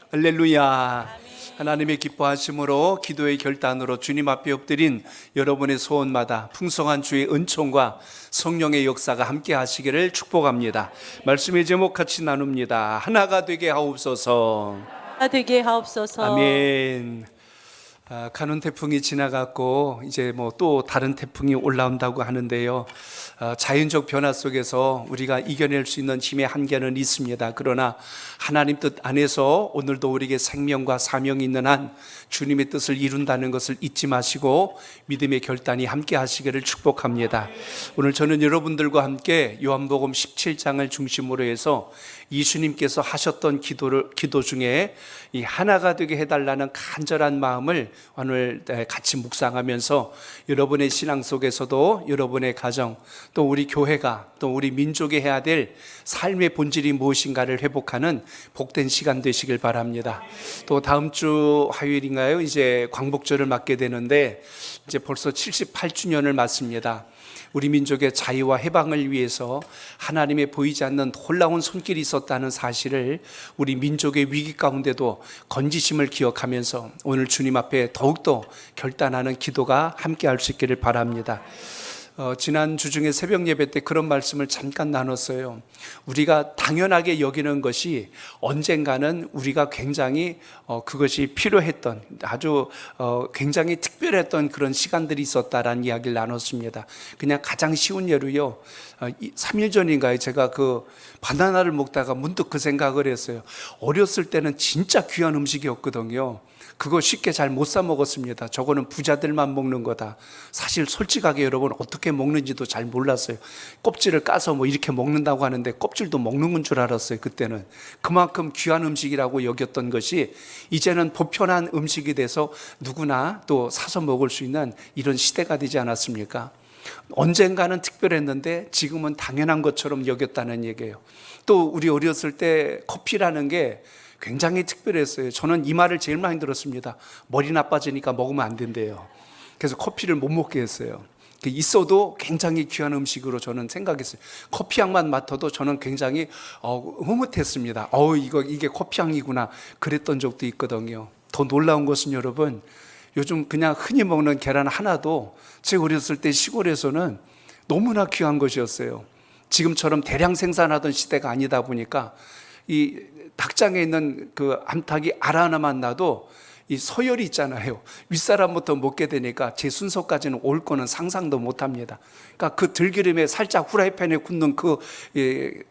할렐루야. 하나님의 기뻐하심으로 기도의 결단으로 주님 앞에 엎드린 여러분의 소원마다 풍성한 주의 은총과 성령의 역사가 함께 하시기를 축복합니다. 말씀의 제목 같이 나눕니다. 하나가 되게 하옵소서. 하나 되게 하옵소서. 아멘. 가는 태풍이 지나갔고 이제 뭐 또 다른 태풍이 올라온다고 하는데요. 자연적 변화 속에서 우리가 이겨낼 수 있는 힘의 한계는 있습니다. 그러나 하나님 뜻 안에서 오늘도 우리에게 생명과 사명이 있는 한 주님의 뜻을 이룬다는 것을 잊지 마시고 믿음의 결단이 함께 하시기를 축복합니다. 오늘 저는 여러분들과 함께 요한복음 17장을 중심으로 해서 예수님께서 하셨던 기도 중에 이 하나가 되게 해달라는 간절한 마음을 오늘 같이 묵상하면서 여러분의 신앙 속에서도 여러분의 가정 또 우리 교회가 또 우리 민족이 해야 될 삶의 본질이 무엇인가를 회복하는 복된 시간 되시길 바랍니다. 또 다음 주 화요일인가요? 이제 광복절을 맞게 되는데 이제 벌써 78주년을 맞습니다. 우리 민족의 자유와 해방을 위해서 하나님의 보이지 않는 놀라운 손길이 있었다는 사실을 우리 민족의 위기 가운데도 건지심을 기억하면서 오늘 주님 앞에 더욱더 결단하는 기도가 함께 할 수 있기를 바랍니다. 지난 주중에 새벽 예배 때 그런 말씀을 잠깐 나눴어요. 우리가 당연하게 여기는 것이 언젠가는 우리가 굉장히 그것이 필요했던 아주 굉장히 특별했던 그런 시간들이 있었다라는 이야기를 나눴습니다. 그냥 가장 쉬운 예로요. 3일 전인가요? 제가 그 바나나를 먹다가 문득 그 생각을 했어요. 어렸을 때는 진짜 귀한 음식이었거든요. 그거 쉽게 잘 못 사 먹었습니다. 저거는 부자들만 먹는 거다. 사실 솔직하게 여러분 어떻게 먹는지도 잘 몰랐어요. 껍질을 까서 뭐 이렇게 먹는다고 하는데 껍질도 먹는 건 줄 알았어요. 그때는 그만큼 귀한 음식이라고 여겼던 것이 이제는 보편한 음식이 돼서 누구나 또 사서 먹을 수 있는 이런 시대가 되지 않았습니까? 언젠가는 특별했는데 지금은 당연한 것처럼 여겼다는 얘기예요. 또 우리 어렸을 때 커피라는 게 굉장히 특별했어요. 저는 이 말을 제일 많이 들었습니다. 머리 나빠지니까 먹으면 안 된대요. 그래서 커피를 못 먹게 했어요. 있어도 굉장히 귀한 음식으로 저는 생각했어요. 커피향만 맡아도 저는 굉장히 흐뭇했습니다. 이게 커피향이구나 그랬던 적도 있거든요. 더 놀라운 것은 여러분, 요즘 그냥 흔히 먹는 계란 하나도 제가 어렸을 때 시골에서는 너무나 귀한 것이었어요. 지금처럼 대량 생산하던 시대가 아니다 보니까 이 닭장에 있는 그 암탉이 알 하나만 놔도 이 서열이 있잖아요. 윗사람부터 먹게 되니까 제 순서까지는 올 거는 상상도 못 합니다. 그러니까 그 들기름에 살짝 후라이팬에 굽는 그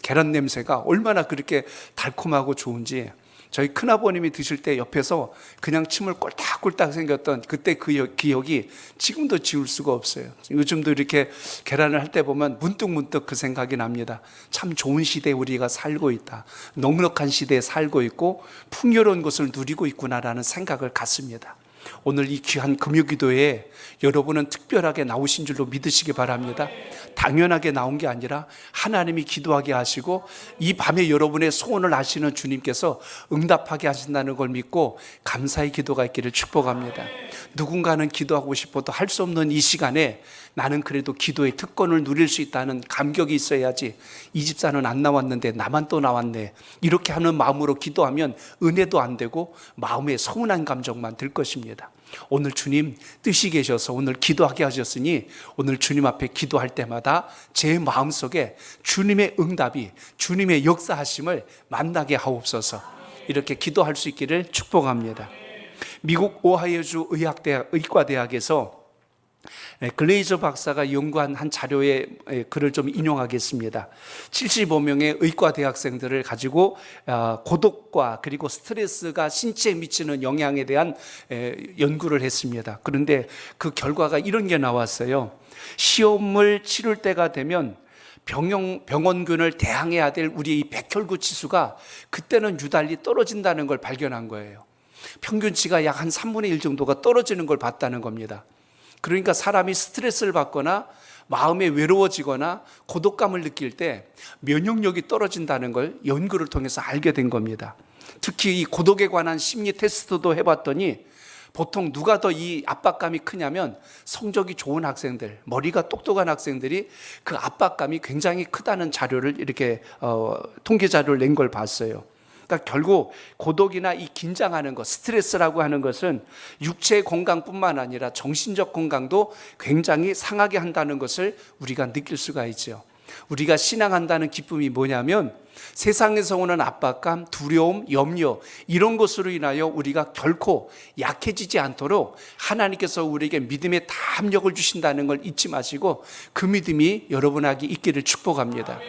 계란 냄새가 얼마나 그렇게 달콤하고 좋은지 저희 큰아버님이 드실 때 옆에서 그냥 침을 꼴딱꼴딱 생겼던 그때 그 기억이 지금도 지울 수가 없어요. 요즘도 이렇게 계란을 할 때 보면 문득문득 그 생각이 납니다. 참 좋은 시대에 우리가 살고 있다. 넉넉한 시대에 살고 있고 풍요로운 것을 누리고 있구나라는 생각을 갖습니다. 오늘 이 귀한 금요기도에 여러분은 특별하게 나오신 줄로 믿으시기 바랍니다. 당연하게 나온 게 아니라 하나님이 기도하게 하시고 이 밤에 여러분의 소원을 아시는 주님께서 응답하게 하신다는 걸 믿고 감사의 기도가 있기를 축복합니다. 누군가는 기도하고 싶어도 할 수 없는 이 시간에 나는 그래도 기도의 특권을 누릴 수 있다는 감격이 있어야지. 이 집사는 안 나왔는데 나만 또 나왔네. 이렇게 하는 마음으로 기도하면 은혜도 안 되고 마음에 서운한 감정만 들 것입니다. 오늘 주님 뜻이 계셔서 오늘 기도하게 하셨으니 오늘 주님 앞에 기도할 때마다 제 마음속에 주님의 응답이 주님의 역사하심을 만나게 하옵소서. 이렇게 기도할 수 있기를 축복합니다. 미국 오하이오주 의과대학에서 글레이저 박사가 연구한 한 자료의 글을 좀 인용하겠습니다. 75명의 의과 대학생들을 가지고 고독과 그리고 스트레스가 신체에 미치는 영향에 대한 연구를 했습니다. 그런데 그 결과가 이런 게 나왔어요. 시험을 치를 때가 되면 병원균을 대항해야 될 우리의 이 백혈구 지수가 그때는 유달리 떨어진다는 걸 발견한 거예요. 평균치가 약 한 3분의 1 정도가 떨어지는 걸 봤다는 겁니다. 그러니까 사람이 스트레스를 받거나 마음에 외로워지거나 고독감을 느낄 때 면역력이 떨어진다는 걸 연구를 통해서 알게 된 겁니다. 특히 이 고독에 관한 심리 테스트도 해봤더니 보통 누가 더 이 압박감이 크냐면 성적이 좋은 학생들, 머리가 똑똑한 학생들이 그 압박감이 굉장히 크다는 자료를 이렇게 통계 자료를 낸 걸 봤어요. 그러니까 결국 고독이나 이 긴장하는 것, 스트레스라고 하는 것은 육체의 건강뿐만 아니라 정신적 건강도 굉장히 상하게 한다는 것을 우리가 느낄 수가 있죠. 우리가 신앙한다는 기쁨이 뭐냐면 세상에서 오는 압박감, 두려움, 염려 이런 것으로 인하여 우리가 결코 약해지지 않도록 하나님께서 우리에게 믿음의 담력을 주신다는 걸 잊지 마시고 그 믿음이 여러분에게 있기를 축복합니다.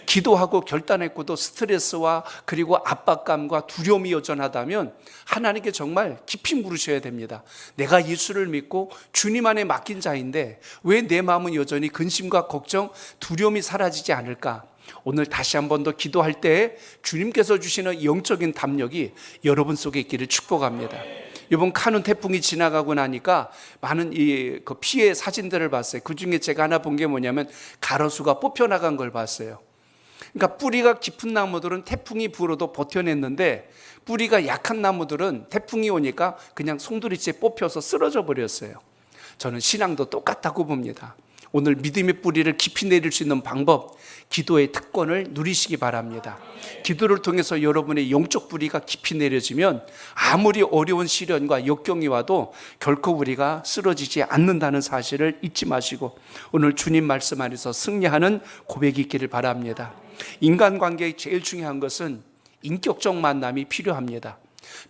기도하고 결단했고도 스트레스와 그리고 압박감과 두려움이 여전하다면 하나님께 정말 깊이 물으셔야 됩니다. 내가 예수를 믿고 주님 안에 맡긴 자인데 왜 내 마음은 여전히 근심과 걱정, 두려움이 사라지지 않을까? 오늘 다시 한 번 더 기도할 때 주님께서 주시는 영적인 담력이 여러분 속에 있기를 축복합니다. 이번 카눈 태풍이 지나가고 나니까 많은 그 피해 사진들을 봤어요. 그 중에 제가 하나 본 게 뭐냐면 가로수가 뽑혀나간 걸 봤어요. 그러니까 뿌리가 깊은 나무들은 태풍이 불어도 버텨냈는데 뿌리가 약한 나무들은 태풍이 오니까 그냥 송두리째 뽑혀서 쓰러져 버렸어요. 저는 신앙도 똑같다고 봅니다. 오늘 믿음의 뿌리를 깊이 내릴 수 있는 방법, 기도의 특권을 누리시기 바랍니다. 기도를 통해서 여러분의 영적 뿌리가 깊이 내려지면 아무리 어려운 시련과 역경이 와도 결코 우리가 쓰러지지 않는다는 사실을 잊지 마시고 오늘 주님 말씀 안에서 승리하는 고백이 있기를 바랍니다. 인간관계의 제일 중요한 것은 인격적 만남이 필요합니다.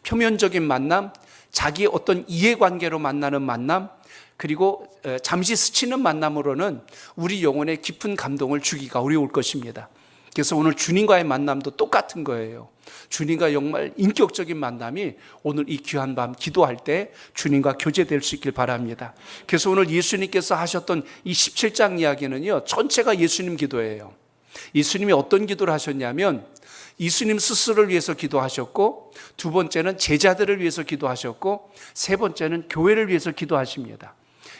표면적인 만남, 자기 어떤 이해관계로 만나는 만남, 그리고 잠시 스치는 만남으로는 우리 영혼에 깊은 감동을 주기가 어려울 것입니다. 그래서 오늘 주님과의 만남도 똑같은 거예요. 주님과 정말 인격적인 만남이 오늘 이 귀한 밤 기도할 때 주님과 교제될 수 있길 바랍니다. 그래서 오늘 예수님께서 하셨던 이 17장 이야기는요, 전체가 예수님 기도예요. 예수님이 어떤 기도를 하셨냐면 예수님 스스로를 위해서 기도하셨고, 두 번째는 제자들을 위해서 기도하셨고, 세 번째는 교회를 위해서 기도하십니다.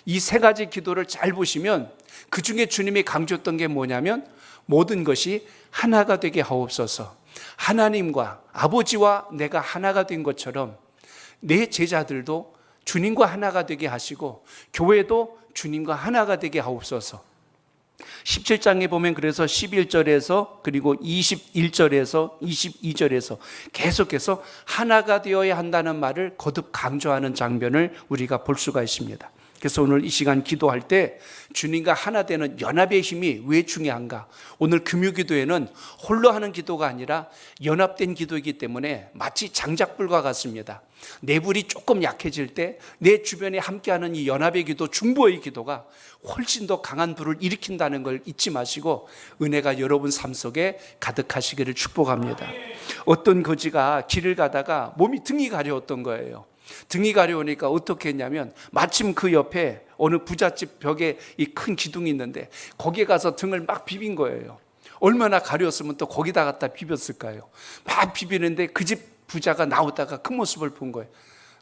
이 세 가지 기도를 잘 보시면 그 중에 주님이 강조했던 게 뭐냐면 모든 것이 하나가 되게 하옵소서. 하나님과 아버지와 내가 하나가 된 것처럼 내 제자들도 주님과 하나가 되게 하시고 교회도 주님과 하나가 되게 하옵소서. 17장에 보면 그래서 11절에서 그리고 21절에서 22절에서 계속해서 하나가 되어야 한다는 말을 거듭 강조하는 장면을 우리가 볼 수가 있습니다. 그래서 오늘 이 시간 기도할 때 주님과 하나 되는 연합의 힘이 왜 중요한가? 오늘 금요기도에는 홀로 하는 기도가 아니라 연합된 기도이기 때문에 마치 장작불과 같습니다. 내 불이 조금 약해질 때 내 주변에 함께하는 이 연합의 기도, 중보의 기도가 훨씬 더 강한 불을 일으킨다는 걸 잊지 마시고 은혜가 여러분 삶 속에 가득하시기를 축복합니다. 어떤 거지가 길을 가다가 몸이 등이 가려웠던 거예요. 등이 가려우니까 어떻게 했냐면 마침 그 옆에 어느 부잣집 벽에 이 큰 기둥이 있는데 거기에 가서 등을 막 비빈 거예요. 얼마나 가려웠으면 또 거기다 갖다 비볐을까요? 막 비비는데 그 집 부자가 나오다가 그 모습을 본 거예요.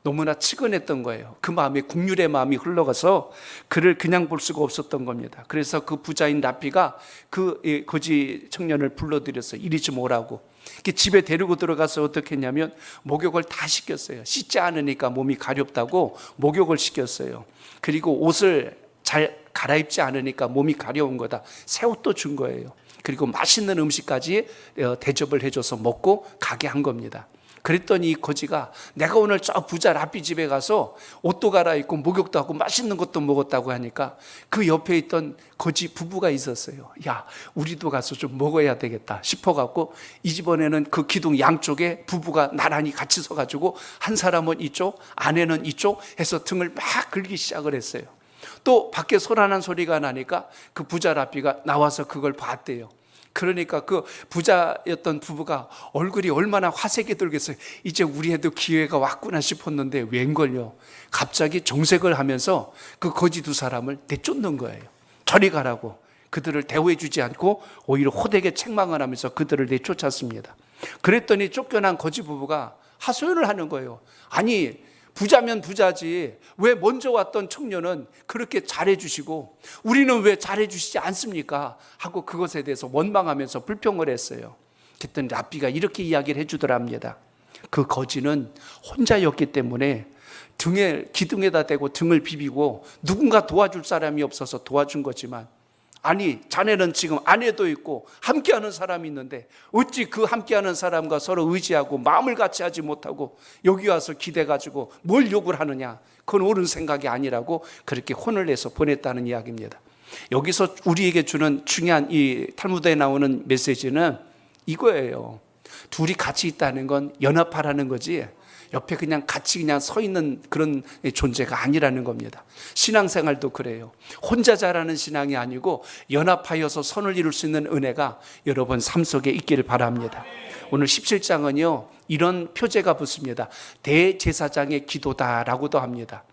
너무나 측은했던 거예요. 그 마음에 국률의 마음이 흘러가서 그를 그냥 볼 수가 없었던 겁니다. 그래서 그 부자인 랍비가 그 거지 청년을 불러들여서 이리 좀 오라고. 집에 데리고 들어가서 어떻게 했냐면 목욕을 다 시켰어요. 씻지 않으니까 몸이 가렵다고 목욕을 시켰어요. 그리고 옷을 잘 갈아입지 않으니까 몸이 가려운 거다. 새 옷도 준 거예요. 그리고 맛있는 음식까지 대접을 해줘서 먹고 가게 한 겁니다. 그랬더니 이 거지가 내가 오늘 저 부자 랍비 집에 가서 옷도 갈아입고 목욕도 하고 맛있는 것도 먹었다고 하니까 그 옆에 있던 거지 부부가 있었어요. 야, 우리도 가서 좀 먹어야 되겠다 싶어갖고 이번에는 그 기둥 양쪽에 부부가 나란히 같이 서가지고 한 사람은 이쪽, 아내는 이쪽 해서 등을 막 긁기 시작을 했어요. 또 밖에 소란한 소리가 나니까 그 부자 랍비가 나와서 그걸 봤대요. 그러니까 그 부자였던 부부가 얼굴이 얼마나 화색이 돌겠어요. 이제 우리에도 기회가 왔구나 싶었는데 웬걸요. 갑자기 정색을 하면서 그 거지 두 사람을 내쫓는 거예요. 저리 가라고. 그들을 대우해 주지 않고 오히려 호되게 책망을 하면서 그들을 내쫓았습니다. 그랬더니 쫓겨난 거지 부부가 하소연을 하는 거예요. 아니, 부자면 부자지 왜 먼저 왔던 청년은 그렇게 잘해주시고 우리는 왜 잘해주시지 않습니까? 하고 그것에 대해서 원망하면서 불평을 했어요. 그랬더니 랍비가 이렇게 이야기를 해주더랍니다. 그 거지는 혼자였기 때문에 기둥에다 대고 등을 비비고 누군가 도와줄 사람이 없어서 도와준 거지만 아니 자네는 지금 아내도 있고 함께하는 사람이 있는데 어찌 그 함께하는 사람과 서로 의지하고 마음을 같이 하지 못하고 여기 와서 기대가지고 뭘 욕을 하느냐. 그건 옳은 생각이 아니라고 그렇게 혼을 내서 보냈다는 이야기입니다. 여기서 우리에게 주는 중요한 이 탈무드에 나오는 메시지는 이거예요. 둘이 같이 있다는 건 연합하라는 거지 옆에 그냥 같이 그냥 서 있는 그런 존재가 아니라는 겁니다. 신앙생활도 그래요. 혼자 자라는 신앙이 아니고 연합하여서 선을 이룰 수 있는 은혜가 여러분 삶 속에 있기를 바랍니다. 오늘 17장은요 이런 표제가 붙습니다. 대제사장의 기도다라고도 합니다.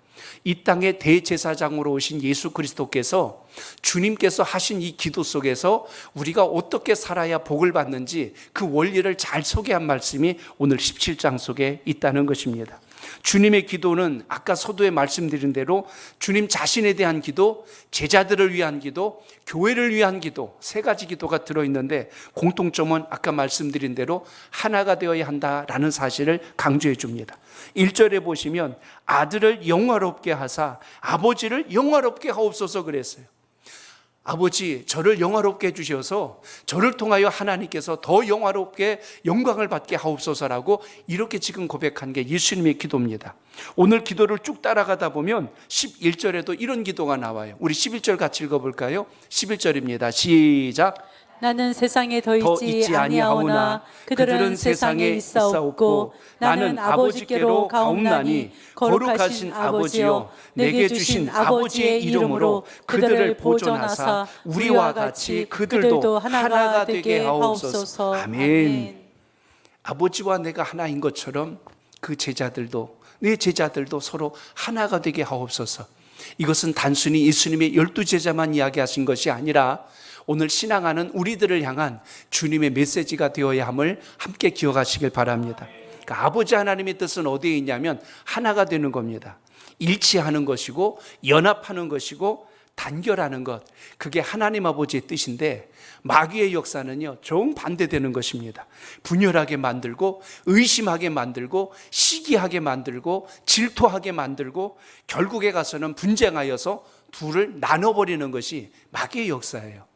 이 땅의 대제사장으로 오신 예수 그리스도께서 주님께서 하신 이 기도 속에서 우리가 어떻게 살아야 복을 받는지 그 원리를 잘 소개한 말씀이 오늘 17장 속에 있다는 것입니다. 주님의 기도는 아까 서두에 말씀드린 대로 주님 자신에 대한 기도, 제자들을 위한 기도, 교회를 위한 기도, 세 가지 기도가 들어있는데 공통점은 아까 말씀드린 대로 하나가 되어야 한다라는 사실을 강조해 줍니다. 1절에 보시면 아들을 영화롭게 하사 아버지를 영화롭게 하옵소서 그랬어요. 아버지 저를 영화롭게 해주셔서 저를 통하여 하나님께서 더 영화롭게 영광을 받게 하옵소서라고 이렇게 지금 고백한 게 예수님의 기도입니다. 오늘 기도를 쭉 따라가다 보면 11절에도 이런 기도가 나와요. 우리 11절 같이 읽어볼까요? 11절입니다. 시작. 나는 세상에 더 있지 아니하오나 그들은 세상에 있사옵고 나는 아버지께로 가옵나니 거룩하신 아버지여 내게 주신 아버지의 이름으로 그들을 보존하사 우리와 같이 그들도 하나가 되게 하옵소서. 아멘. 아버지와 내가 하나인 것처럼 그 제자들도 내 제자들도 서로 하나가 되게 하옵소서. 이것은 단순히 예수님의 12제자만 이야기하신 것이 아니라 오늘 신앙하는 우리들을 향한 주님의 메시지가 되어야 함을 함께 기억하시길 바랍니다. 그러니까 아버지 하나님의 뜻은 어디에 있냐면 하나가 되는 겁니다. 일치하는 것이고 연합하는 것이고 단결하는 것, 그게 하나님 아버지의 뜻인데 마귀의 역사는요 정반대되는 것입니다. 분열하게 만들고 의심하게 만들고 시기하게 만들고 질투하게 만들고 결국에 가서는 분쟁하여서 둘을 나눠버리는 것이 마귀의 역사예요.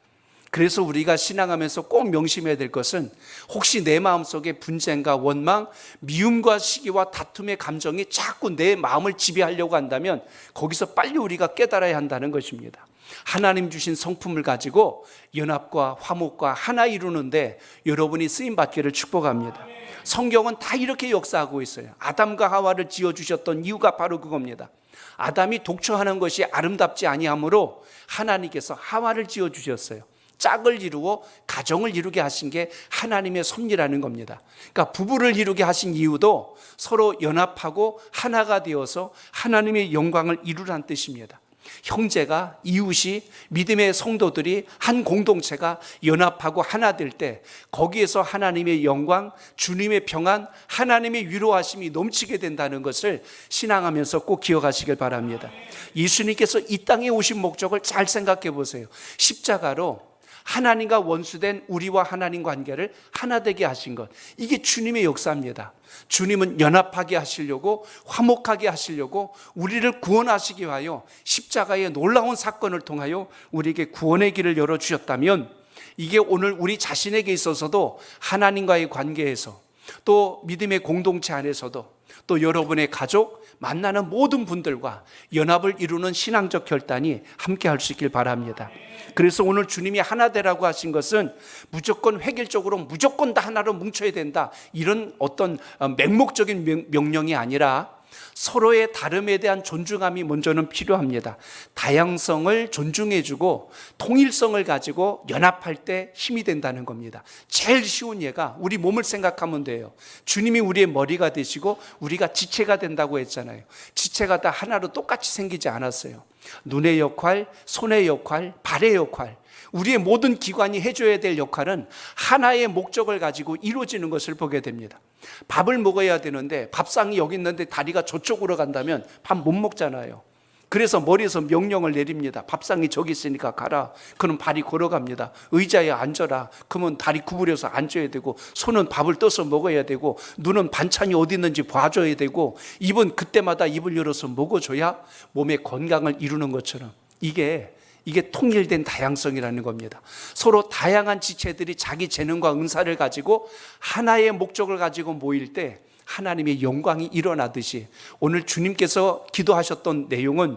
그래서 우리가 신앙하면서 꼭 명심해야 될 것은 혹시 내 마음속에 분쟁과 원망, 미움과 시기와 다툼의 감정이 자꾸 내 마음을 지배하려고 한다면 거기서 빨리 우리가 깨달아야 한다는 것입니다. 하나님 주신 성품을 가지고 연합과 화목과 하나 이루는데 여러분이 쓰임받기를 축복합니다. 성경은 다 이렇게 역사하고 있어요. 아담과 하와를 지어주셨던 이유가 바로 그겁니다. 아담이 독초하는 것이 아름답지 아니하므로 하나님께서 하와를 지어주셨어요. 짝을 이루어 가정을 이루게 하신 게 하나님의 섭리라는 겁니다. 그러니까 부부를 이루게 하신 이유도 서로 연합하고 하나가 되어서 하나님의 영광을 이루라는 뜻입니다. 형제가, 이웃이, 믿음의 성도들이 한 공동체가 연합하고 하나 될 때 거기에서 하나님의 영광, 주님의 평안, 하나님의 위로하심이 넘치게 된다는 것을 신앙하면서 꼭 기억하시길 바랍니다. 예수님께서 이 땅에 오신 목적을 잘 생각해 보세요. 십자가로 하나님과 원수된 우리와 하나님 관계를 하나 되게 하신 것, 이게 주님의 역사입니다. 주님은 연합하게 하시려고, 화목하게 하시려고, 우리를 구원하시기 위하여 십자가의 놀라운 사건을 통하여 우리에게 구원의 길을 열어주셨다면 이게 오늘 우리 자신에게 있어서도 하나님과의 관계에서 또 믿음의 공동체 안에서도 또 여러분의 가족, 만나는 모든 분들과 연합을 이루는 신앙적 결단이 함께 할 수 있길 바랍니다. 그래서 오늘 주님이 하나 되라고 하신 것은 무조건 획일적으로 무조건 다 하나로 뭉쳐야 된다, 이런 어떤 맹목적인 명령이 아니라 서로의 다름에 대한 존중함이 먼저는 필요합니다. 다양성을 존중해주고 통일성을 가지고 연합할 때 힘이 된다는 겁니다. 제일 쉬운 예가 우리 몸을 생각하면 돼요. 주님이 우리의 머리가 되시고 우리가 지체가 된다고 했잖아요. 지체가 다 하나로 똑같이 생기지 않았어요. 눈의 역할, 손의 역할, 발의 역할, 우리의 모든 기관이 해줘야 될 역할은 하나의 목적을 가지고 이루어지는 것을 보게 됩니다. 밥을 먹어야 되는데 밥상이 여기 있는데 다리가 저쪽으로 간다면 밥 못 먹잖아요. 그래서 머리에서 명령을 내립니다. 밥상이 저기 있으니까 가라. 그럼 발이 걸어갑니다. 의자에 앉아라. 그러면 다리 구부려서 앉아야 되고, 손은 밥을 떠서 먹어야 되고, 눈은 반찬이 어디 있는지 봐줘야 되고, 입은 그때마다 입을 열어서 먹어줘야 몸의 건강을 이루는 것처럼, 이게 이게 통일된 다양성이라는 겁니다. 서로 다양한 지체들이 자기 재능과 은사를 가지고 하나의 목적을 가지고 모일 때 하나님의 영광이 일어나듯이 오늘 주님께서 기도하셨던 내용은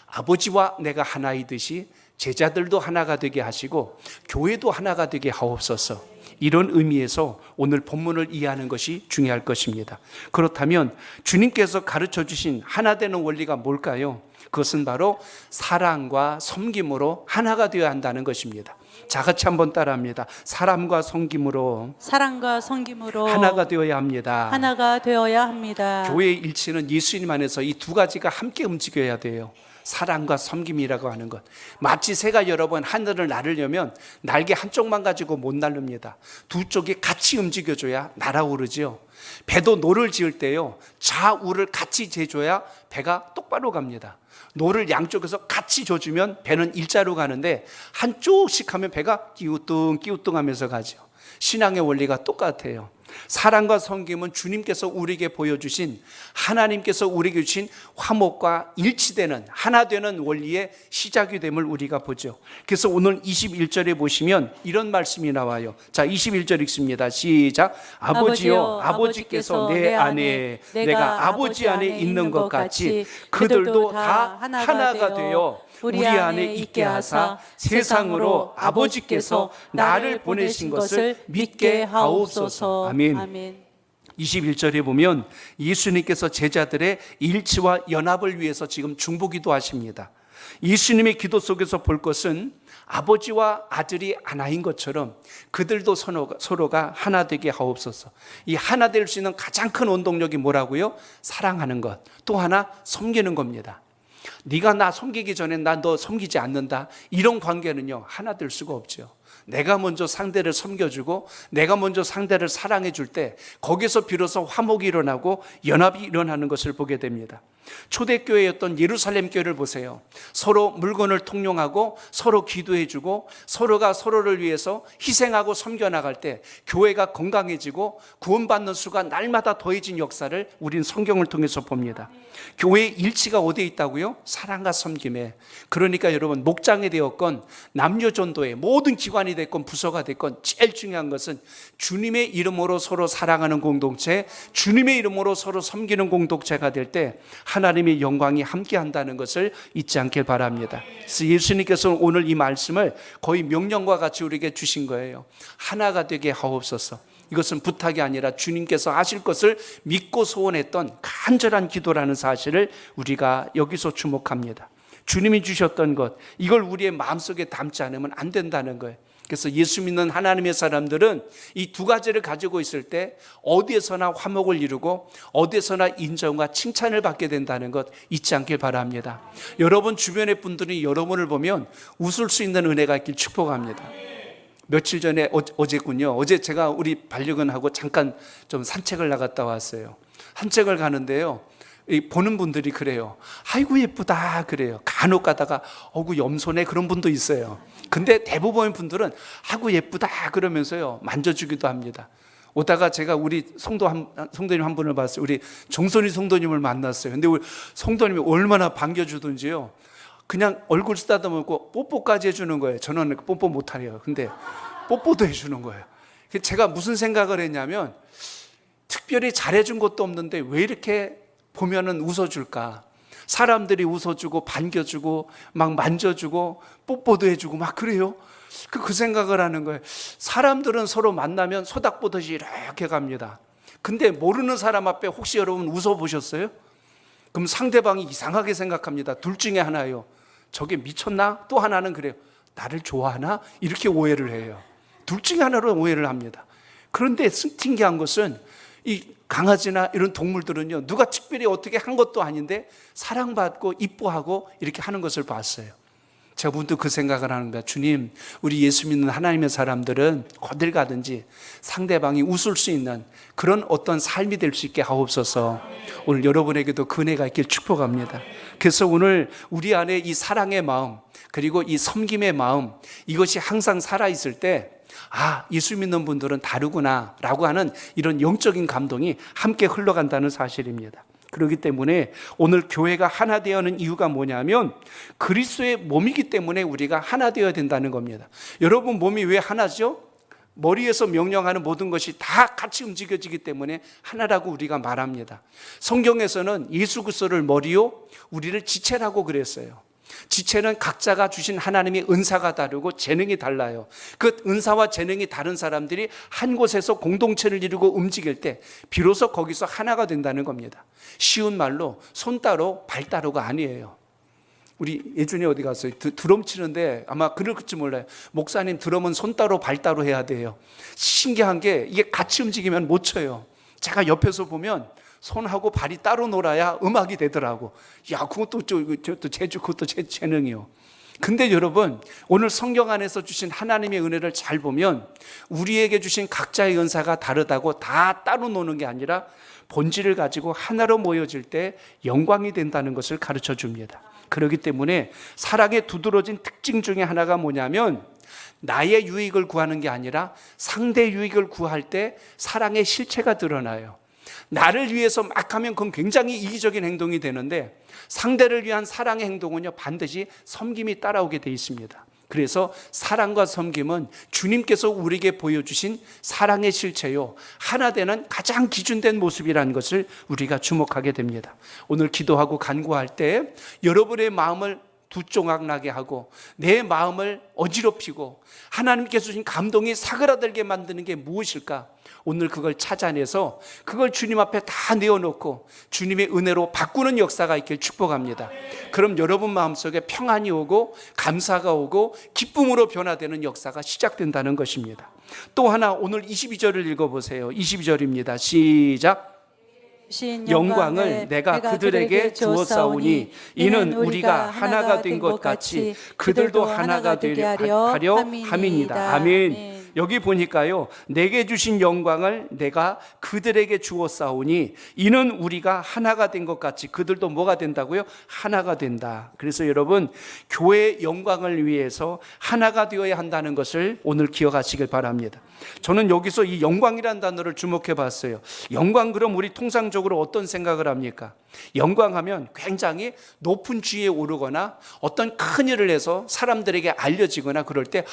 아버지와 내가 하나이듯이 제자들도 하나가 되게 하시고 교회도 하나가 되게 하옵소서. 이런 의미에서 오늘 본문을 이해하는 것이 중요할 것입니다. 그렇다면 주님께서 가르쳐 주신 하나 되는 원리가 뭘까요? 그것은 바로 사랑과 섬김으로 하나가 되어야 한다는 것입니다. 자, 같이 한번 따라합니다. 사랑과 섬김으로 하나가 되어야 합니다. 하나가 되어야 합니다. 교회의 일치는 예수님 안에서 이 두 가지가 함께 움직여야 돼요. 사랑과 섬김이라고 하는 것. 마치 새가 여러 번 하늘을 나르려면 날개 한쪽만 가지고 못 나릅니다. 두 쪽이 같이 움직여줘야 날아오르죠. 배도 노를 지을 때요, 좌우를 같이 재줘야 배가 똑바로 갑니다. 노를 양쪽에서 같이 줘주면 배는 일자로 가는데 한쪽씩 하면 배가 끼우뚱하면서 가죠. 신앙의 원리가 똑같아요. 사랑과 섬김은 주님께서 우리에게 보여주신, 하나님께서 우리에게 주신 화목과 일치되는 하나 되는 원리의 시작이 됨을 우리가 보죠. 그래서 오늘 21절에 보시면 이런 말씀이 나와요. 자, 21절 읽습니다. 시작. 아버지여, 아버지께서 내 안에 내가 아버지 안에 있는 것 같이 그들도 다 하나가 되어 우리 안에 있게 하사 세상으로 아버지께서 나를 보내신 것을 믿게 하옵소서. 아멘. 21절에 보면 예수님께서 제자들의 일치와 연합을 위해서 지금 중보기도 하십니다. 예수님의 기도 속에서 볼 것은 아버지와 아들이 하나인 것처럼 그들도 서로가 하나 되게 하옵소서. 이 하나 될 수 있는 가장 큰 원동력이 뭐라고요? 사랑하는 것, 또 하나 섬기는 겁니다. 네가 나 섬기기 전에 난 너 섬기지 않는다, 이런 관계는요 하나 될 수가 없죠. 내가 먼저 상대를 섬겨주고 내가 먼저 상대를 사랑해 줄 때 거기서 비로소 화목이 일어나고 연합이 일어나는 것을 보게 됩니다. 초대교회였던 예루살렘 교회를 보세요. 서로 물건을 통용하고 서로 기도해주고 서로가 서로를 위해서 희생하고 섬겨나갈 때 교회가 건강해지고 구원받는 수가 날마다 더해진 역사를 우린 성경을 통해서 봅니다. 교회의 일치가 어디에 있다고요? 사랑과 섬김에. 그러니까 여러분, 목장이 되었건 남녀전도회 모든 기관이 됐건 부서가 됐건 제일 중요한 것은 주님의 이름으로 서로 사랑하는 공동체, 주님의 이름으로 서로 섬기는 공동체가 될 때 하나님의 영광이 함께한다는 것을 잊지 않길 바랍니다. 그래서 예수님께서는 오늘 이 말씀을 거의 명령과 같이 우리에게 주신 거예요. 하나가 되게 하옵소서. 이것은 부탁이 아니라 주님께서 하실 것을 믿고 소원했던 간절한 기도라는 사실을 우리가 여기서 주목합니다. 주님이 주셨던 것, 이걸 우리의 마음속에 담지 않으면 안 된다는 거예요. 그래서 예수 믿는 하나님의 사람들은 이 두 가지를 가지고 있을 때 어디에서나 화목을 이루고 어디에서나 인정과 칭찬을 받게 된다는 것 잊지 않길 바랍니다. 여러분 주변의 분들이 여러분을 보면 웃을 수 있는 은혜가 있길 축복합니다. 며칠 전에 어제군요. 어제 제가 우리 반려견하고 잠깐 좀 산책을 나갔다 왔어요. 산책을 가는데요, 보는 분들이 그래요. 아이고 예쁘다 그래요. 간혹 가다가 어구 염소네, 그런 분도 있어요. 근데 대부분의 분들은 아이고 예쁘다 그러면서요 만져주기도 합니다. 오다가 제가 우리 성도님 한 분을 봤어요. 우리 정선희 성도님을 만났어요. 근데 우리 성도님이 얼마나 반겨주든지요, 그냥 얼굴 쓰다듬고 뽀뽀까지 해주는 거예요. 저는 뽀뽀 못하래요. 근데 뽀뽀도 해주는 거예요. 제가 무슨 생각을 했냐면, 특별히 잘해준 것도 없는데 왜 이렇게 보면은 웃어줄까? 사람들이 웃어주고 반겨주고 막 만져주고 뽀뽀도 해주고 막 그래요. 그 생각을 하는 거예요. 사람들은 서로 만나면 소닥보듯이 이렇게 갑니다. 근데 모르는 사람 앞에 혹시 여러분 웃어보셨어요? 그럼 상대방이 이상하게 생각합니다. 둘 중에 하나예요. 저게 미쳤나? 또 하나는 그래요. 나를 좋아하나? 이렇게 오해를 해요. 둘 중에 하나로 오해를 합니다. 그런데 특이한 것은 이 강아지나 이런 동물들은요, 누가 특별히 어떻게 한 것도 아닌데 사랑받고 이뻐하고 이렇게 하는 것을 봤어요. 제가 문득 그 생각을 하는 거야. 주님, 우리 예수 믿는 하나님의 사람들은 어딜 가든지 상대방이 웃을 수 있는 그런 어떤 삶이 될 수 있게 하옵소서. 오늘 여러분에게도 그 은혜가 있길 축복합니다. 그래서 오늘 우리 안에 이 사랑의 마음, 그리고 이 섬김의 마음, 이것이 항상 살아있을 때 예수 믿는 분들은 다르구나 라고 하는 이런 영적인 감동이 함께 흘러간다는 사실입니다. 그렇기 때문에 오늘 교회가 하나 되어는 이유가 뭐냐면 그리스도의 몸이기 때문에 우리가 하나 되어야 된다는 겁니다. 여러분 몸이 왜 하나죠? 머리에서 명령하는 모든 것이 다 같이 움직여지기 때문에 하나라고 우리가 말합니다. 성경에서는 예수 그리스도를 머리요 우리를 지체라고 그랬어요. 지체는 각자가 주신 하나님의 은사가 다르고 재능이 달라요. 그 은사와 재능이 다른 사람들이 한 곳에서 공동체를 이루고 움직일 때 비로소 거기서 하나가 된다는 겁니다. 쉬운 말로 손 따로 발 따로가 아니에요. 우리 예준이 어디 갔어요? 드럼 치는데 아마 그럴지 몰라요. 목사님 드럼은 손 따로 발 따로 해야 돼요. 신기한 게 이게 같이 움직이면 못 쳐요. 제가 옆에서 보면 손하고 발이 따로 놀아야 음악이 되더라고. 야, 그것도 그것도 제 재능이요. 근데 여러분, 오늘 성경 안에서 주신 하나님의 은혜를 잘 보면 우리에게 주신 각자의 은사가 다르다고 다 따로 노는 게 아니라 본질을 가지고 하나로 모여질 때 영광이 된다는 것을 가르쳐 줍니다. 그렇기 때문에 사랑의 두드러진 특징 중에 하나가 뭐냐면 나의 유익을 구하는 게 아니라 상대 유익을 구할 때 사랑의 실체가 드러나요. 나를 위해서 막 하면 그건 굉장히 이기적인 행동이 되는데 상대를 위한 사랑의 행동은요 반드시 섬김이 따라오게 돼 있습니다. 그래서 사랑과 섬김은 주님께서 우리에게 보여주신 사랑의 실체요 하나 되는 가장 기준된 모습이라는 것을 우리가 주목하게 됩니다. 오늘 기도하고 간구할 때 여러분의 마음을 두쫑악나게 하고 내 마음을 어지럽히고 하나님께서 주신 감동이 사그라들게 만드는 게 무엇일까? 오늘 그걸 찾아내서 그걸 주님 앞에 다 내어놓고 주님의 은혜로 바꾸는 역사가 있길 축복합니다. 그럼 여러분 마음속에 평안이 오고 감사가 오고 기쁨으로 변화되는 역사가 시작된다는 것입니다. 또 하나 오늘 22절을 읽어보세요. 22절입니다. 시작. 영광을 내가 그들에게 주었사오니 이는 우리가 하나가 된 것 같이 그들도 하나가 되려 하려 함이니이다. 아멘. 여기 보니까요 내게 주신 영광을 내가 그들에게 주었사오니 이는 우리가 하나가 된 것 같이 그들도 뭐가 된다고요? 하나가 된다. 그래서 여러분 교회의 영광을 위해서 하나가 되어야 한다는 것을 오늘 기억하시길 바랍니다. 저는 여기서 이 영광이라는 단어를 주목해 봤어요. 영광 그럼 우리 통상적으로 어떤 생각을 합니까? 영광하면 굉장히 높은 지위에 오르거나 어떤 큰 일을 해서 사람들에게 알려지거나 그럴 때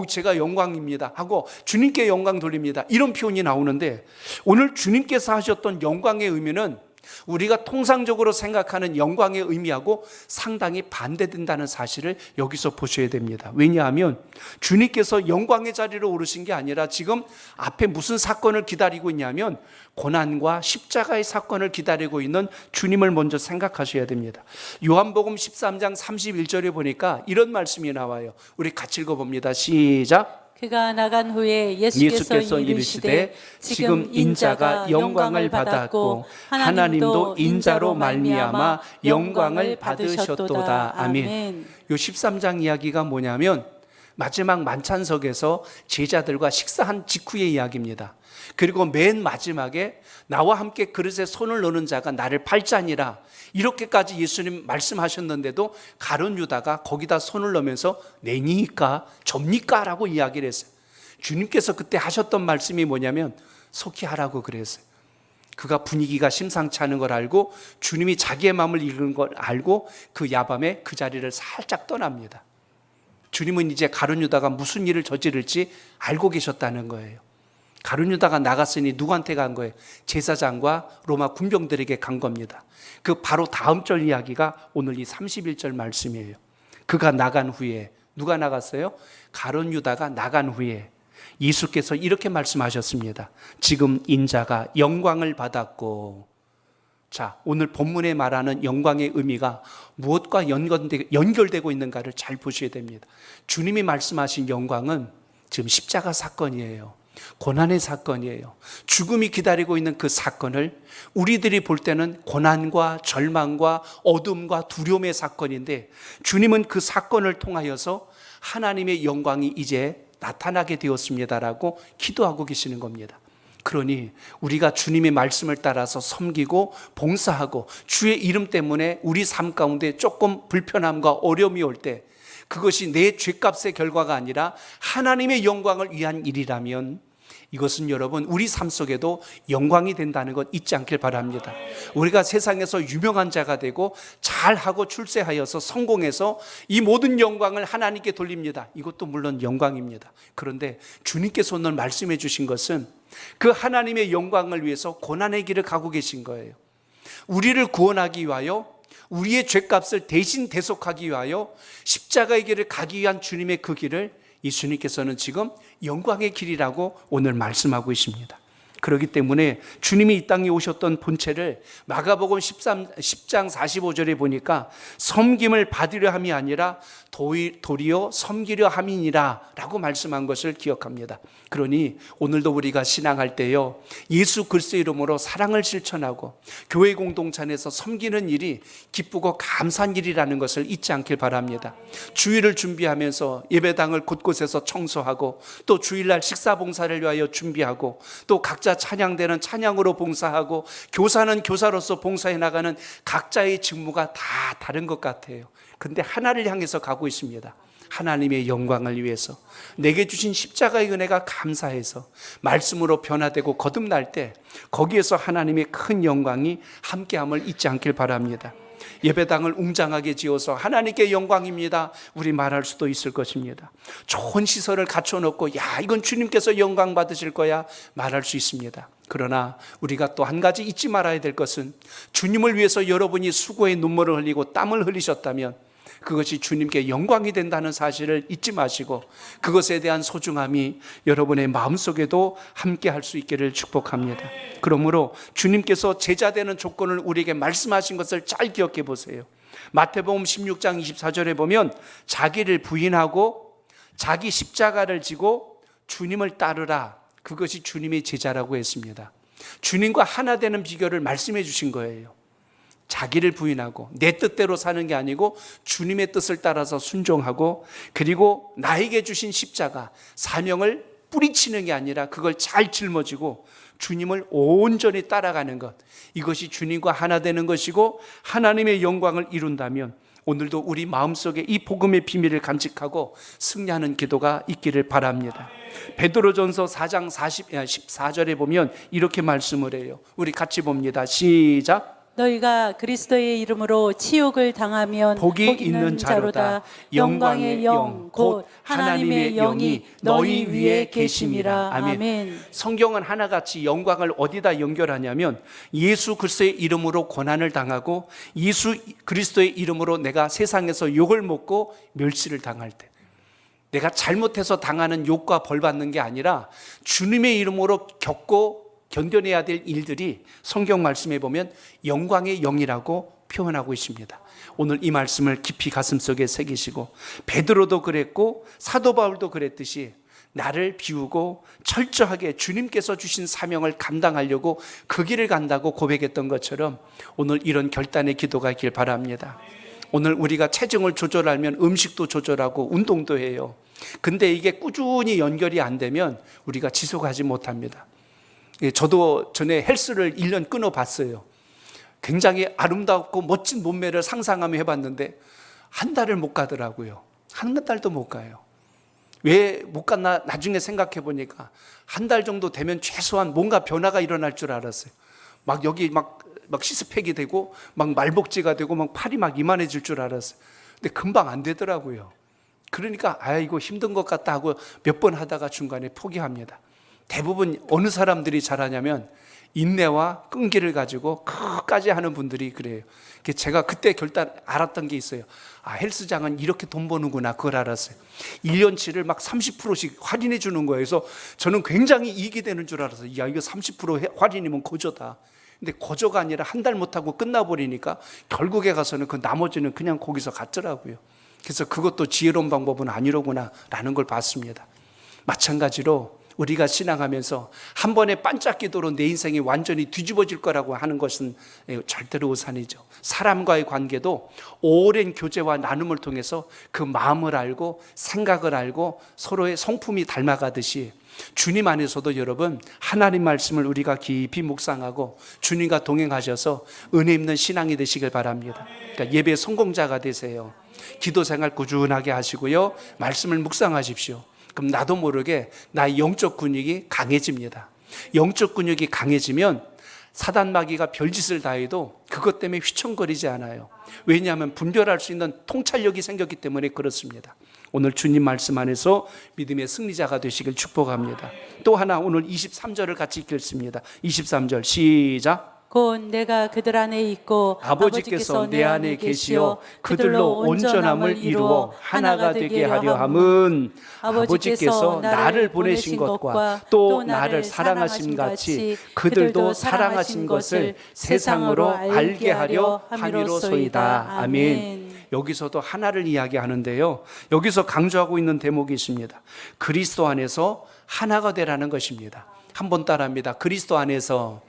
제가 영광입니다 하고 주님께 영광 돌립니다 이런 표현이 나오는데 오늘 주님께서 하셨던 영광의 의미는 우리가 통상적으로 생각하는 영광의 의미하고 상당히 반대된다는 사실을 여기서 보셔야 됩니다. 왜냐하면 주님께서 영광의 자리로 오르신 게 아니라 지금 앞에 무슨 사건을 기다리고 있냐면 고난과 십자가의 사건을 기다리고 있는 주님을 먼저 생각하셔야 됩니다. 요한복음 13장 31절에 보니까 이런 말씀이 나와요. 우리 같이 읽어봅니다. 시작. 그가 나간 후에 예수께서 이르시되 지금 인자가 영광을 받았고 하나님도 인자로 말미암아 영광을 받으셨도다. 아멘. 요 13장 이야기가 뭐냐면 마지막 만찬석에서 제자들과 식사한 직후의 이야기입니다. 그리고 맨 마지막에 나와 함께 그릇에 손을 넣는 자가 나를 팔자니라 이렇게까지 예수님 말씀하셨는데도 가룟 유다가 거기다 손을 넣으면서 내니까 접니까? 라고 이야기를 했어요. 주님께서 그때 하셨던 말씀이 뭐냐면 속히 하라고 그랬어요. 그가 분위기가 심상치 않은 걸 알고 주님이 자기의 마음을 읽은 걸 알고 그 야밤에 그 자리를 살짝 떠납니다. 주님은 이제 가룟 유다가 무슨 일을 저지를지 알고 계셨다는 거예요. 가룟 유다가 나갔으니 누구한테 간 거예요? 제사장과 로마 군병들에게 간 겁니다. 그 바로 다음 절 이야기가 오늘 이 31절 말씀이에요. 그가 나간 후에 누가 나갔어요? 가룟 유다가 나간 후에 예수께서 이렇게 말씀하셨습니다. 지금 인자가 영광을 받았고 자, 오늘 본문에 말하는 영광의 의미가 무엇과 연결되고 있는가를 잘 보셔야 됩니다. 주님이 말씀하신 영광은 지금 십자가 사건이에요. 고난의 사건이에요. 죽음이 기다리고 있는 그 사건을 우리들이 볼 때는 고난과 절망과 어둠과 두려움의 사건인데 주님은 그 사건을 통하여서 하나님의 영광이 이제 나타나게 되었습니다라고 기도하고 계시는 겁니다. 그러니 우리가 주님의 말씀을 따라서 섬기고 봉사하고 주의 이름 때문에 우리 삶 가운데 조금 불편함과 어려움이 올 때 그것이 내 죄값의 결과가 아니라 하나님의 영광을 위한 일이라면 이것은 여러분 우리 삶 속에도 영광이 된다는 것 잊지 않길 바랍니다. 우리가 세상에서 유명한 자가 되고 잘하고 출세하여서 성공해서 이 모든 영광을 하나님께 돌립니다. 이것도 물론 영광입니다. 그런데 주님께서 오늘 말씀해 주신 것은 그 하나님의 영광을 위해서 고난의 길을 가고 계신 거예요. 우리를 구원하기 위하여, 우리의 죄값을 대신 대속하기 위하여 십자가의 길을 가기 위한 주님의 그 길을 예수님께서는 지금 영광의 길이라고 오늘 말씀하고 있습니다. 그렇기 때문에 주님이 이 땅에 오셨던 본체를 마가복음 10장 45절에 보니까 섬김을 받으려 함이 아니라 도리어 섬기려 함이니라 라고 말씀한 것을 기억합니다. 그러니 오늘도 우리가 신앙할 때요, 예수 그리스도의 이름으로 사랑을 실천하고 교회 공동체 안에서 섬기는 일이 기쁘고 감사한 일이라는 것을 잊지 않길 바랍니다. 주일을 준비하면서 예배당을 곳곳에서 청소하고, 또 주일날 식사 봉사를 위하여 준비하고, 또 각자 찬양대는 찬양으로 봉사하고, 교사는 교사로서 봉사해 나가는 각자의 직무가 다 다른 것 같아요. 근데 하나를 향해서 가고 있습니다. 하나님의 영광을 위해서 내게 주신 십자가의 은혜가 감사해서 말씀으로 변화되고 거듭날 때 거기에서 하나님의 큰 영광이 함께함을 잊지 않길 바랍니다. 예배당을 웅장하게 지어서 하나님께 영광입니다 우리 말할 수도 있을 것입니다. 좋은 시설을 갖춰놓고 야 이건 주님께서 영광 받으실 거야 말할 수 있습니다. 그러나 우리가 또 한 가지 잊지 말아야 될 것은, 주님을 위해서 여러분이 수고의 눈물을 흘리고 땀을 흘리셨다면 그것이 주님께 영광이 된다는 사실을 잊지 마시고, 그것에 대한 소중함이 여러분의 마음속에도 함께 할 수 있기를 축복합니다. 그러므로 주님께서 제자 되는 조건을 우리에게 말씀하신 것을 잘 기억해 보세요. 마태복음 16장 24절에 보면 자기를 부인하고 자기 십자가를 지고 주님을 따르라, 그것이 주님의 제자라고 했습니다. 주님과 하나 되는 비결을 말씀해 주신 거예요. 자기를 부인하고 내 뜻대로 사는 게 아니고 주님의 뜻을 따라서 순종하고, 그리고 나에게 주신 십자가 사명을 뿌리치는 게 아니라 그걸 잘 짊어지고 주님을 온전히 따라가는 것, 이것이 주님과 하나 되는 것이고 하나님의 영광을 이룬다면 오늘도 우리 마음속에 이 복음의 비밀을 간직하고 승리하는 기도가 있기를 바랍니다. 베드로전서 4장 14절에 보면 이렇게 말씀을 해요. 우리 같이 봅니다. 시작. 너희가 그리스도의 이름으로 치욕을 당하면 복이 있는 자로다. 영광의 영 곧 하나님의 영이 너희 위에 계심이라. 아멘. 성경은 하나같이 영광을 어디다 연결하냐면 예수 그리스도의 이름으로 고난을 당하고 예수 그리스도의 이름으로 내가 세상에서 욕을 먹고 멸시를 당할 때, 내가 잘못해서 당하는 욕과 벌 받는 게 아니라 주님의 이름으로 겪고 견뎌내야 될 일들이 성경 말씀에 보면 영광의 영이라고 표현하고 있습니다. 오늘 이 말씀을 깊이 가슴속에 새기시고, 베드로도 그랬고 사도 바울도 그랬듯이 나를 비우고 철저하게 주님께서 주신 사명을 감당하려고 그 길을 간다고 고백했던 것처럼 오늘 이런 결단의 기도가 있길 바랍니다. 오늘 우리가 체중을 조절하면 음식도 조절하고 운동도 해요. 근데 이게 꾸준히 연결이 안 되면 우리가 지속하지 못합니다. 저도 전에 헬스를 1년 끊어봤어요. 굉장히 아름답고 멋진 몸매를 상상하며 해봤는데 한 달을 못 가더라고요. 한 달도 못 가요. 왜 못 갔나 나중에 생각해 보니까 한 달 정도 되면 최소한 뭔가 변화가 일어날 줄 알았어요. 막 여기 막 시스팩이 되고 막 말복지가 되고 막 팔이 막 이만해질 줄 알았어요. 근데 금방 안 되더라고요. 그러니까 이거 힘든 것 같다 하고 몇 번 하다가 중간에 포기합니다. 대부분 어느 사람들이 잘하냐면 인내와 끈기를 가지고 끝까지 하는 분들이 그래요. 제가 그때 결단 알았던 게 있어요. 헬스장은 이렇게 돈 버는구나, 그걸 알았어요. 1년치를 막 30%씩 할인해 주는 거예요. 그래서 저는 굉장히 이익이 되는 줄 알았어요. 야, 이거 30% 할인이면 고저다. 근데 고저가 아니라 한 달 못하고 끝나버리니까 결국에 가서는 그 나머지는 그냥 거기서 갔더라고요. 그래서 그것도 지혜로운 방법은 아니로구나 라는 걸 봤습니다. 마찬가지로 우리가 신앙하면서 한 번의 반짝 기도로 내 인생이 완전히 뒤집어질 거라고 하는 것은 절대로 오산이죠. 사람과의 관계도 오랜 교제와 나눔을 통해서 그 마음을 알고 생각을 알고 서로의 성품이 닮아가듯이 주님 안에서도 여러분 하나님 말씀을 우리가 깊이 묵상하고 주님과 동행하셔서 은혜 있는 신앙이 되시길 바랍니다. 그러니까 예배 성공자가 되세요. 기도 생활 꾸준하게 하시고요, 말씀을 묵상하십시오. 그럼 나도 모르게 나의 영적 근육이 강해집니다. 영적 근육이 강해지면 사단 마귀가 별짓을 다 해도 그것 때문에 휘청거리지 않아요. 왜냐하면 분별할 수 있는 통찰력이 생겼기 때문에 그렇습니다. 오늘 주님 말씀 안에서 믿음의 승리자가 되시길 축복합니다. 또 하나 오늘 23절을 같이 읽겠습니다. 23절 시작. 곧 내가 그들 안에 있고 아버지께서 내 안에 계시어 그들로 온전함을 이루어 하나가 되게 하려 함은 아버지께서 나를 보내신 것과 또 나를 사랑하심 같이 그들도 사랑하신 것을 세상으로 알게 하려 함이로소이다. 아멘. 여기서도 하나를 이야기하는데요, 여기서 강조하고 있는 대목이 있습니다. 그리스도 안에서 하나가 되라는 것입니다. 한번 따라합니다. 그리스도 안에서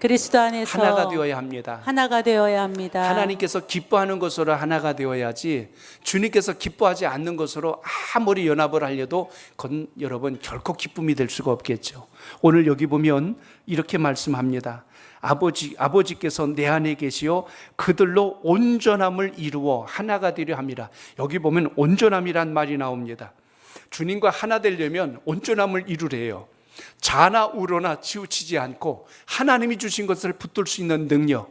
하나가 되어야 합니다. 하나가 되어야 합니다. 하나님께서 기뻐하는 것으로 하나가 되어야지, 주님께서 기뻐하지 않는 것으로 아무리 연합을 하려도 그건 여러분 결코 기쁨이 될 수가 없겠죠. 오늘 여기 보면 이렇게 말씀합니다. 아버지께서 내 안에 계시어 그들로 온전함을 이루어 하나가 되려 함이라. 여기 보면 온전함이란 말이 나옵니다. 주님과 하나 되려면 온전함을 이루래요. 좌나 우로나 치우치지 않고 하나님이 주신 것을 붙들 수 있는 능력,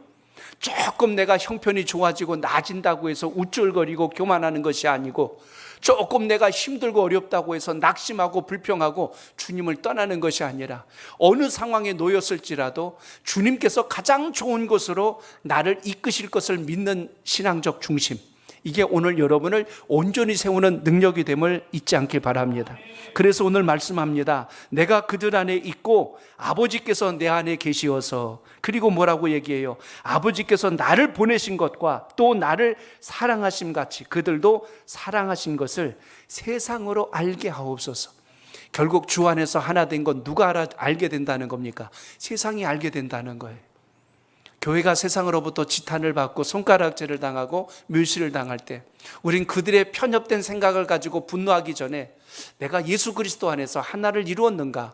조금 내가 형편이 좋아지고 나아진다고 해서 우쭐거리고 교만하는 것이 아니고, 조금 내가 힘들고 어렵다고 해서 낙심하고 불평하고 주님을 떠나는 것이 아니라, 어느 상황에 놓였을지라도 주님께서 가장 좋은 것으로 나를 이끄실 것을 믿는 신앙적 중심, 이게 오늘 여러분을 온전히 세우는 능력이 됨을 잊지 않길 바랍니다. 그래서 오늘 말씀합니다. 내가 그들 안에 있고 아버지께서 내 안에 계시어서, 그리고 뭐라고 얘기해요? 아버지께서 나를 보내신 것과 또 나를 사랑하심 같이 그들도 사랑하신 것을 세상으로 알게 하옵소서. 결국 주 안에서 하나 된 건 누가 알게 된다는 겁니까? 세상이 알게 된다는 거예요. 교회가 세상으로부터 지탄을 받고 손가락질을 당하고 멸시를 당할 때, 우린 그들의 편협된 생각을 가지고 분노하기 전에 내가 예수 그리스도 안에서 하나를 이루었는가,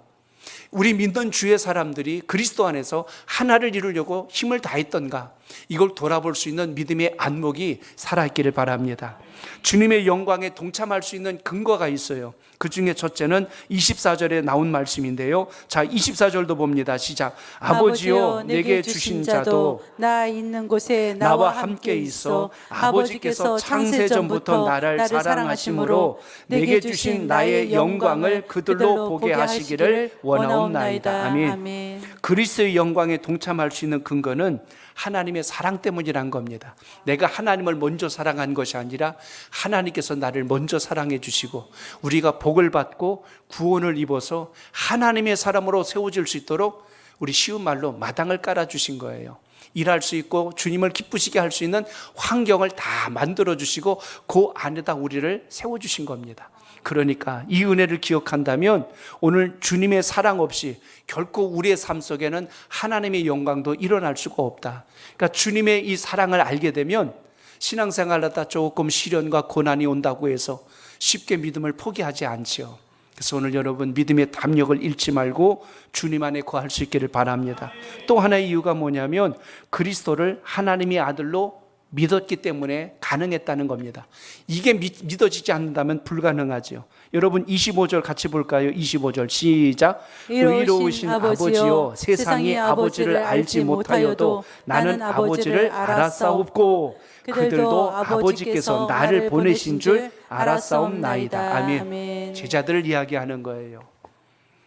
우리 믿는 주의 사람들이 그리스도 안에서 하나를 이루려고 힘을 다했던가, 이걸 돌아볼 수 있는 믿음의 안목이 살아있기를 바랍니다. 주님의 영광에 동참할 수 있는 근거가 있어요. 그 중에 첫째는 24절에 나온 말씀인데요. 자, 24절도 봅니다. 시작. 아버지여 내게 주신 자도 나 있는 곳에 나와 함께 있어 아버지께서 창세전부터 나를 사랑하심으로 내게 주신 나의 영광을 그들로 보게 하시기를 원하옵나이다. 아멘. 그리스도의 영광에 동참할 수 있는 근거는 하나님의 사랑 때문이란 겁니다. 내가 하나님을 먼저 사랑한 것이 아니라 하나님께서 나를 먼저 사랑해 주시고 우리가 복을 받고 구원을 입어서 하나님의 사람으로 세워질 수 있도록, 우리 쉬운 말로 마당을 깔아주신 거예요. 일할 수 있고 주님을 기쁘시게 할 수 있는 환경을 다 만들어 주시고 그 안에다 우리를 세워주신 겁니다. 그러니까 이 은혜를 기억한다면 오늘 주님의 사랑 없이 결코 우리의 삶 속에는 하나님의 영광도 일어날 수가 없다. 그러니까 주님의 이 사랑을 알게 되면 신앙생활하다 조금 시련과 고난이 온다고 해서 쉽게 믿음을 포기하지 않지요. 그래서 오늘 여러분 믿음의 담력을 잃지 말고 주님 안에 거할 수 있기를 바랍니다. 또 하나의 이유가 뭐냐면 그리스도를 하나님의 아들로 믿었기 때문에 가능했다는 겁니다. 이게 믿어지지 않는다면 불가능하죠. 여러분 25절 같이 볼까요? 25절 시작. 의로우신 아버지여 세상이 아버지를 알지 못하여도 나는 아버지를 알았사옵고 그들도 아버지께서 나를 보내신 줄 알았사옵나이다. 아멘. 제자들을 이야기하는 거예요.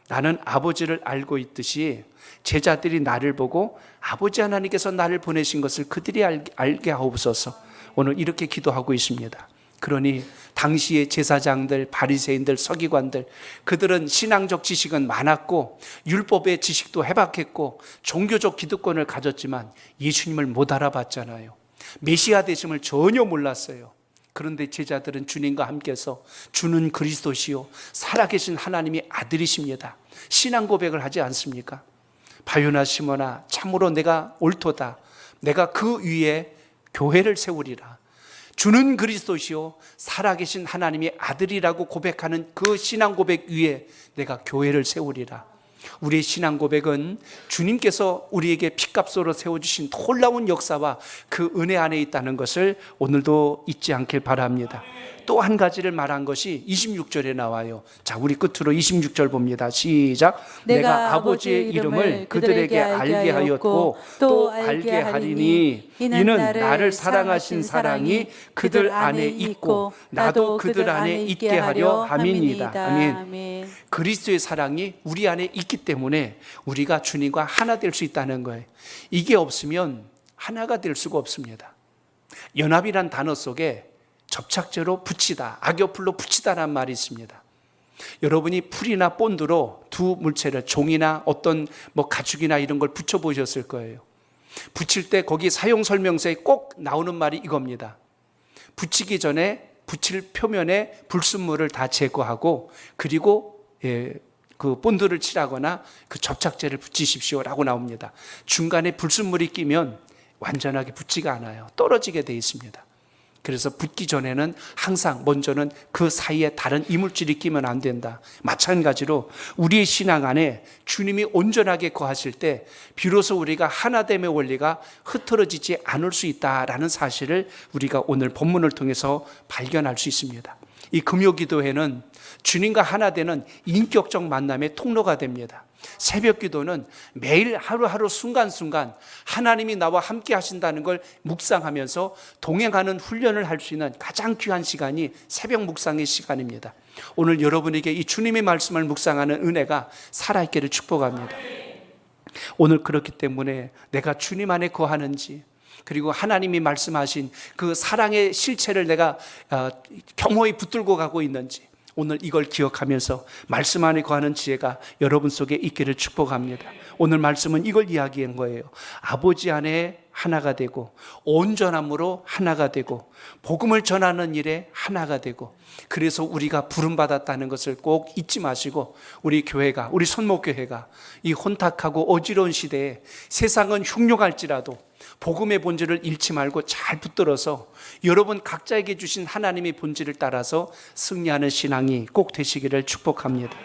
나는 아버지를 알고 있듯이 제자들이 나를 보고 아버지 하나님께서 나를 보내신 것을 그들이 알게 하옵소서. 오늘 이렇게 기도하고 있습니다. 그러니 당시의 제사장들, 바리새인들, 서기관들, 그들은 신앙적 지식은 많았고 율법의 지식도 해박했고 종교적 기득권을 가졌지만 예수님을 못 알아봤잖아요. 메시아 되심을 전혀 몰랐어요. 그런데 제자들은 주님과 함께서 주는 그리스도시요 살아계신 하나님의 아들이십니다. 신앙 고백을 하지 않습니까? 바요나 시모나 참으로 내가 옳도다. 내가 그 위에 교회를 세우리라. 주는 그리스도시요 살아계신 하나님의 아들이라고 고백하는 그 신앙 고백 위에 내가 교회를 세우리라. 우리의 신앙 고백은 주님께서 우리에게 핏값으로 세워주신 놀라운 역사와 그 은혜 안에 있다는 것을 오늘도 잊지 않길 바랍니다. 또 한 가지를 말한 것이 26절에 나와요. 자, 우리 끝으로 26절 봅니다. 시작. 내가 아버지의 이름을 그들에게 알게 하였고 또 알게 하리니 이는 나를 사랑하신 사랑이 그들 안에 있고 나도 그들 안에 있게 하려 함이니이다. 아멘. 그리스도의 사랑이 우리 안에 있기 때문에 우리가 주님과 하나 될 수 있다는 거예요. 이게 없으면 하나가 될 수가 없습니다. 연합이란 단어 속에 접착제로 붙이다, 악여풀로 붙이다라는 말이 있습니다. 여러분이 풀이나 본드로 두 물체를 종이나 어떤 가죽이나 이런 걸 붙여 보셨을 거예요. 붙일 때 거기 사용 설명서에 꼭 나오는 말이 이겁니다. 붙이기 전에 붙일 표면에 불순물을 다 제거하고 그리고 그 본드를 칠하거나 그 접착제를 붙이십시오라고 나옵니다. 중간에 불순물이 끼면 완전하게 붙지가 않아요. 떨어지게 돼 있습니다. 그래서 붙기 전에는 항상 먼저는 그 사이에 다른 이물질이 끼면 안 된다. 마찬가지로 우리의 신앙 안에 주님이 온전하게 거하실 때 비로소 우리가 하나됨의 원리가 흐트러지지 않을 수 있다라는 사실을 우리가 오늘 본문을 통해서 발견할 수 있습니다. 이 금요기도회는 주님과 하나 되는 인격적 만남의 통로가 됩니다. 새벽 기도는 매일 하루하루 순간순간 하나님이 나와 함께 하신다는 걸 묵상하면서 동행하는 훈련을 할 수 있는 가장 귀한 시간이 새벽 묵상의 시간입니다. 오늘 여러분에게 이 주님의 말씀을 묵상하는 은혜가 살아있기를 축복합니다. 오늘 그렇기 때문에 내가 주님 안에 거하는지, 그리고 하나님이 말씀하신 그 사랑의 실체를 내가 겸허히 붙들고 가고 있는지, 오늘 이걸 기억하면서 말씀 안에 거하는 지혜가 여러분 속에 있기를 축복합니다. 오늘 말씀은 이걸 이야기한 거예요. 아버지 안에 하나가 되고 온전함으로 하나가 되고 복음을 전하는 일에 하나가 되고, 그래서 우리가 부름받았다는 것을 꼭 잊지 마시고 우리 교회가, 우리 손목교회가 이 혼탁하고 어지러운 시대에 세상은 흉흉할지라도 복음의 본질을 잃지 말고 잘 붙들어서 여러분 각자에게 주신 하나님의 본질을 따라서 승리하는 신앙이 꼭 되시기를 축복합니다.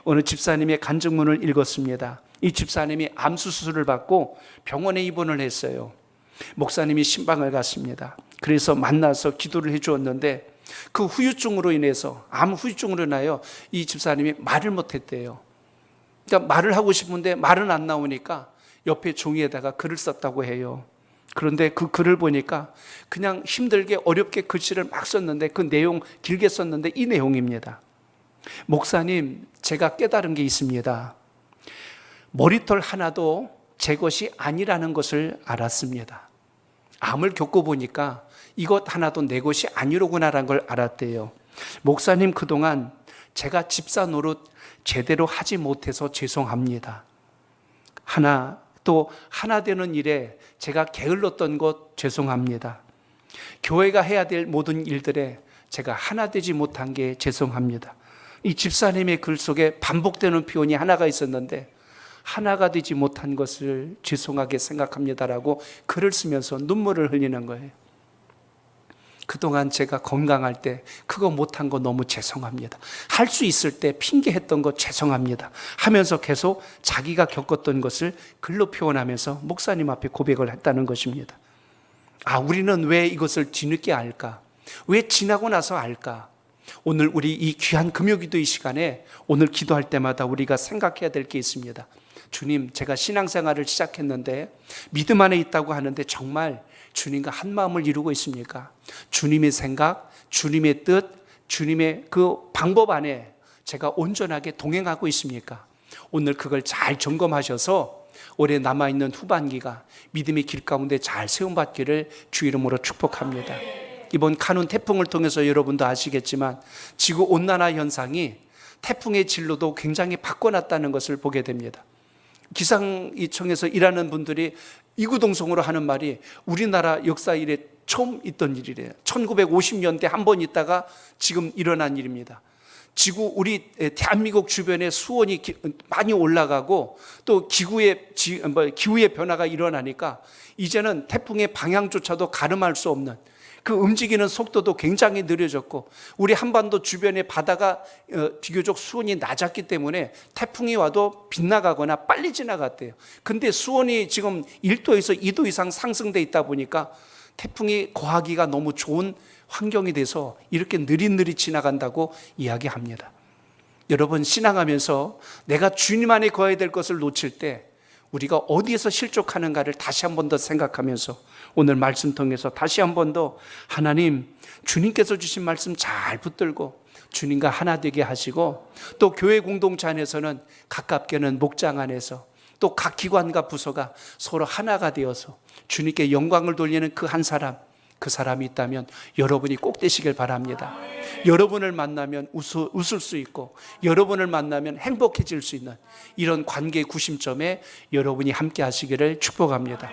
오늘 집사님의 간증문을 읽었습니다. 이 집사님이 암 수술을 받고 병원에 입원을 했어요. 목사님이 신방을 갔습니다. 그래서 만나서 기도를 해 주었는데 그 후유증으로 인해서, 암 후유증으로 인하여 이 집사님이 말을 못했대요. 그러니까 말을 하고 싶은데 말은 안 나오니까 옆에 종이에다가 글을 썼다고 해요. 그런데 그 글을 보니까 그냥 힘들게 어렵게 글씨를 막 썼는데 그 내용 길게 썼는데 이 내용입니다. 목사님, 제가 깨달은 게 있습니다. 머리털 하나도 제 것이 아니라는 것을 알았습니다. 암을 겪어보니까 이것 하나도 내 것이 아니로구나라는 걸 알았대요. 목사님, 그동안 제가 집사 노릇 제대로 하지 못해서 죄송합니다. 또 하나 되는 일에 제가 게을렀던 것 죄송합니다. 교회가 해야 될 모든 일들에 제가 하나 되지 못한 게 죄송합니다. 이 집사님의 글 속에 반복되는 표현이 하나가 있었는데 하나가 되지 못한 것을 죄송하게 생각합니다라고 글을 쓰면서 눈물을 흘리는 거예요. 그동안 제가 건강할 때 그거 못한 거 너무 죄송합니다. 할 수 있을 때 핑계했던 거 죄송합니다 하면서 계속 자기가 겪었던 것을 글로 표현하면서 목사님 앞에 고백을 했다는 것입니다. 우리는 왜 이것을 뒤늦게 알까? 왜 지나고 나서 알까? 오늘 우리 이 귀한 금요기도의 시간에 오늘 기도할 때마다 우리가 생각해야 될 게 있습니다. 주님, 제가 신앙생활을 시작했는데 믿음 안에 있다고 하는데 정말 주님과 한 마음을 이루고 있습니까? 주님의 생각, 주님의 뜻, 주님의 그 방법 안에 제가 온전하게 동행하고 있습니까? 오늘 그걸 잘 점검하셔서 올해 남아있는 후반기가 믿음의 길 가운데 잘 세움받기를 주 이름으로 축복합니다. 이번 카눈 태풍을 통해서 여러분도 아시겠지만 지구온난화 현상이 태풍의 진로도 굉장히 바꿔놨다는 것을 보게 됩니다. 기상청에서 일하는 분들이 이구동성으로 하는 말이 우리나라 역사 이래 처음 있던 일이래요. 1950년대 한 번 있다가 지금 일어난 일입니다. 우리 대한민국 주변에 수온이 많이 올라가고 또 기후의 변화가 일어나니까 이제는 태풍의 방향조차도 가늠할 수 없는, 그 움직이는 속도도 굉장히 느려졌고 우리 한반도 주변의 바다가 비교적 수온이 낮았기 때문에 태풍이 와도 빗나가거나 빨리 지나갔대요. 근데 수온이 지금 1도에서 2도 이상 상승돼 있다 보니까 태풍이 거하기가 너무 좋은 환경이 돼서 이렇게 느릿느릿 지나간다고 이야기합니다. 여러분, 신앙하면서 내가 주님 안에 거해야 될 것을 놓칠 때 우리가 어디에서 실족하는가를 다시 한 번 더 생각하면서 오늘 말씀 통해서 다시 한 번 더 하나님, 주님께서 주신 말씀 잘 붙들고 주님과 하나 되게 하시고, 또 교회 공동체 안에서는 가깝게는 목장 안에서 또 각 기관과 부서가 서로 하나가 되어서 주님께 영광을 돌리는 그 한 사람, 그 사람이 있다면 여러분이 꼭 되시길 바랍니다. 여러분을 만나면 웃을 수 있고 여러분을 만나면 행복해질 수 있는 이런 관계의 구심점에 여러분이 함께 하시기를 축복합니다.